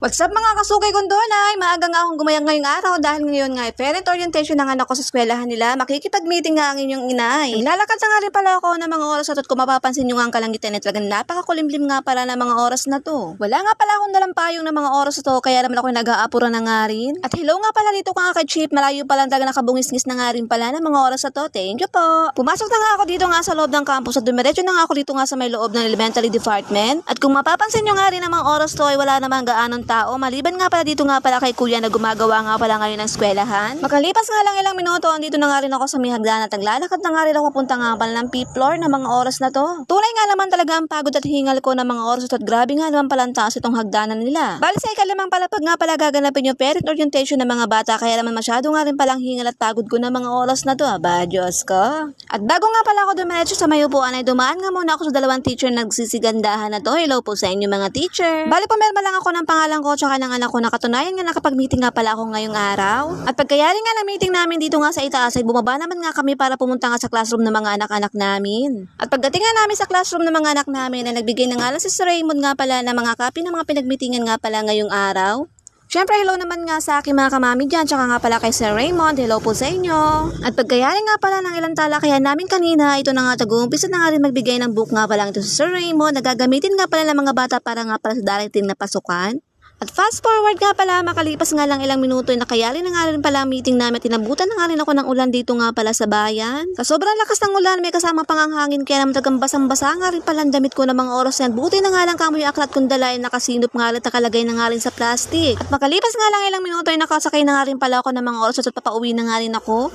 What's up mga kasukay kong donay? Maaga nga akong gumayang ngayong araw dahil ngayon nga parent orientation ng anak ko sa eskwelahan nila. Makikipag-meeting nga ang inyong inay. Lalakad na nga rin pala ako ng mga oras na to at kung mapapansin nyo nga ang kalangitan ay talagang napakakulimlim nga pala ng mga oras na to. Wala nga pala akong dalang payong ng mga oras na to kaya naman ako nag-aapura na nga rin. At hello nga pala dito ka kay Chief, malayo pala talaga nakabungis-ngis na nga rin pala ng mga oras na to. Thank you po. Pumasok na nga ako dito nga sa loob ng campus at dumiretso na nga ako dito nga sa may loob ng elementary department. At kung mapapansin nyo nga rin ng mga oras to ay wala namang gaanong tao maliban nga pala dito nga pala kay kuya na gumagawa nga pala ngayon ng eskwelahan. Makalipas nga lang ilang minuto, andito na nga rin ako sa may hagdan at naglalakad na nga rin ako papunta nga pala ng fifth floor ng mga oras na to. Tunay nga naman talaga ang pagod at hingal ko ng mga oras at grabe nga naman pala ang taas itong hagdanan nila. Bali sa ikalimang palapag nga pala gaganapin yung parent orientation ng mga bata kaya naman masyado nga rin palang hingal at pagod ko ng mga oras na to. Aba, Diyos ko. At bago nga pala ako dumiretso sa may upuan ay dumaan nga muna ako sa dalawang teacher na nagsisigandahan na to. Hello po sa inyo mga teacher. Bali pumirma lang ako ng pangalan ko tsaka ng anak ko na katunayan nga nakapag-meeting nga pala ako ngayong araw. At pagkayari nga ng meeting namin dito nga sa itaas ay bumaba naman nga kami para pumunta nga sa classroom ng mga anak-anak namin. At pagdating nga namin sa classroom ng mga anak namin ay nagbigay na nga lang si Sir Raymond nga pala ng mga copy ng mga pinag-meetingan nga pala ngayong araw. Siyempre, hello naman nga sa aking mga kamami dyan, tsaka nga pala kay Sir Raymond, hello po sa inyo. At pagkayari nga pala ng ilang talakayan namin kanina, ito na nga tagumpisa na nga rin magbigay ng book nga pala ito sa Sir Raymond, nagagamitin nga pala ng mga bata para nga pala sa darating na pasukan. At fast forward nga pala, makalipas nga lang ilang minuto, nakayari na nga rin pala ang meeting namin at tinabutan na nga rin ako ng ulan dito nga pala sa bayan. Sa sobrang lakas ng ulan, may kasama pang ang hangin kaya naman tagang basang-basa nga rin pala ang damit ko ng mga oras yan. Buti na nga lang kamoy aklat kong dala ay nakasinop nga rin at nakalagay na nga rin sa plastic. At makalipas nga lang ilang minuto ay nakasakay na nga rin pala ako ng mga oras at papauwi na nga rin ako.